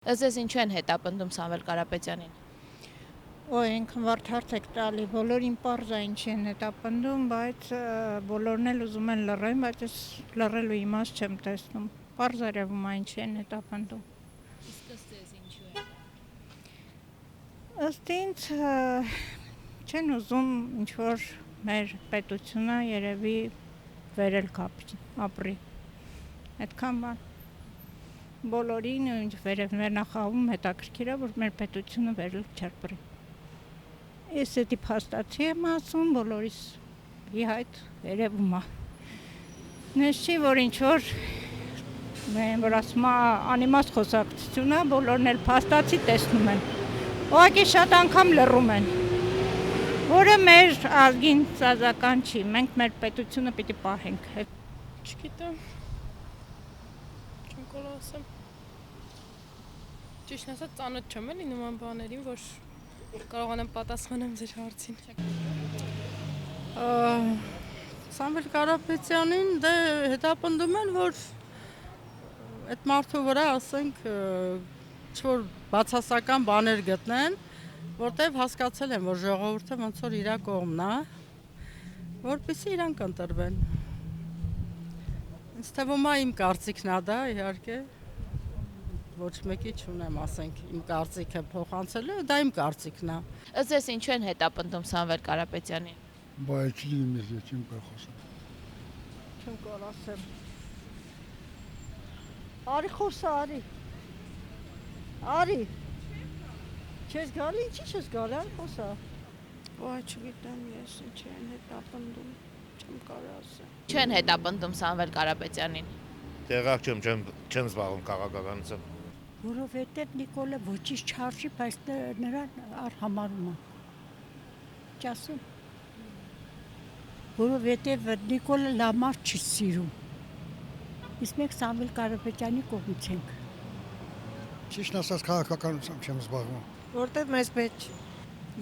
Ըստ ձեզ ինչու են հետապնդում Սամվել Կարապետյանին։ Ինքն վարդարդ եք տալի, բոլորին պարզ է ինչի են հետապնդում, բայց բոլորն էլ ուզում են լռեն, բայց ես լռելու իմաստ չեմ տեսնում։ Պարզ երևում է ինչի են հետապնդում։ Իսկ ըստ ձեզ ինչու է։ Ըստ ինձ չեն ուզում ինչ-որ մեր պետությունը երևի վերել կապի, ապրի։ Այդքան բան։ Բոլորին ինչ վերնախավում հետաքրքիր է, որ մեր պետությունը վերել չապրի։ Ես էդի փաստացի եմ ասում, բոլորիս իհայտ երևում է։ Նես չի, որ ինչ-որ որ ասում է անիմաստ խոսակցություն է, բոլորն էլ փաստացի տեսնում են։ Ուղղակի շատ անգամ լռում են, որը մեր ազգին սազական չի, մենք մեր պետությունը պիտի պահենք։ Չգիտեմ, չեմ կարող ասեմ, ճիշտ ասած ծանոթ չեմ էլի նման բաներին, որ կարողանամ պատասխանեմ ձեր հարցին։ Սամվել Կարապետյանին դե հետապնդում են, որ այդ մարդու վրա ասենք ինչ-որ բացասական բաներ գտնեն, որտեղ հասկացել են, որ ժողովուրդը ոնց որ իրա կողմն է, որպեսզի իրանք ընտրվեն։ Ինձ թվում է իմ կարծիքն է դա, իհարկե, ոչ մեկի չունեմ, ասենք, իմ կարծիքը փոխանցելու, դա իմ կարծիքն է։ Ըստ ձեզ ինչու են հետապնդում Սամվել Կարապետյանին։ Բայց չգիտեմ ես չեմ կարող ասեմ։ Չեմ կարող ասեմ։ Արի խոսա, արի։ Արի։ Չես գալի, ինչի չես գալի, արի խոսա։ Ոայ, չգիտեմ ես ինչ են հետապնդում, չեմ կարող ասեմ։ Ինչու են հետապնդում Սամվել Կարապետյանին։ Տեղակ չեմ զբաղվում քաղաքականությամբ։ Որովհետև Նիկոլը ոչինչ չարժի, բայց նրան արհամարում է։ Չասում։ Որովհետև Նիկոլը լավ մարդ չի սիրում։ Իսկ մենք Սամվել Կարապետյանի կողմից ենք։ Ճիշտ ասած քաղաքականությամբ չեմ զբաղվում։ Որտեվ մեզ պետք չի։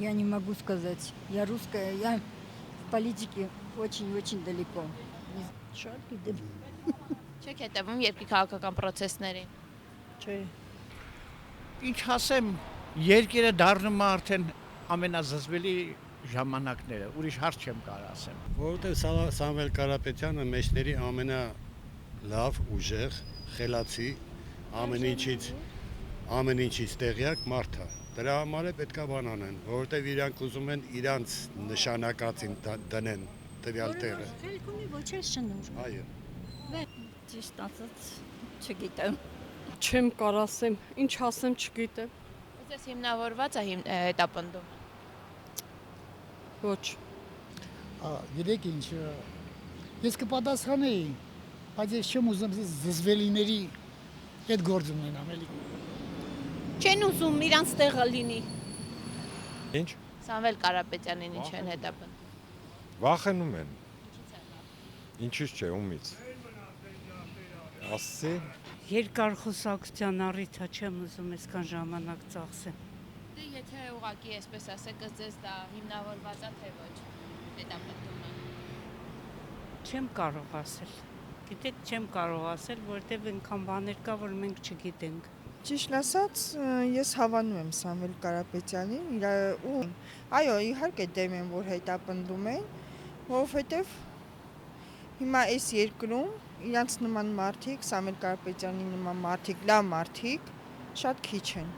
Я не могу сказать. Я русская, я в политике очень-очень далеко. Շատ գիտեմ։ Չեք հետևում երկրի քաղաքական process-ներին։ Չէ։ Ինչ ասեմ, երկիրը դառնում է արդեն ամենազզվելի ժամանակները, ուրիշ հարց չեմ կարող ասեմ։ Որովհետև Սամվել Կարապետյանը մեջների ամենալավ, ուժեղ, խելացի, ամեն ինչից տեղյակ մարդ է։ Դրա համար է պետքա բան անեն, որովհետև իրանք ուզում են իրանց նշանակածին դնեն տվյալ տեղը։ Խելքումի ոչ էլ շնոր։ Այո։ Ճիշտ ասած, չգիտեմ։ Չեմ կարող ասեմ, ինչ ասեմ չգիտեմ։ Ըստ ձեզ հիմնավորված է հետապնդում։ Ոչ։ Գիտեք ինչ, ես կպատասխանեի, բայց ես չեմ ուզում զզվելիների այդ գործ ունենամ էլի։ Չեն ուզում իրանց տեղը լինի։ Ինչ։ Սամվել Կարապետյանին ինչու են հետապնդում։ Վախենում են։ Ինչից չէ, ումից։ Ասի։ Երկար խոսակցության առիթա չեմ ուզում այսքան ժամանակ ծախսեմ։ Դե եթե ուղղակի այսպես ասեք, ըստ ձեզ դա հիմնավորված է թե ոչ հետապնդումը։ Չեմ կարող ասել։ Գիտեք, չեմ կարող ասել, որովհետև այնքան բաներ կա, որ մենք չգիտենք։ Ճիշտ ասած, ես հավանում եմ Սամվել Կարապետյանին, այո, իհարկե դեմ եմ, որ հետապնդում են, որովհետև հիմա այս երկրում իրանց նման մարդիկ, Սամվել Կարապետյանի նման մարդիկ, լավ մարդիկ, շատ քիչ են։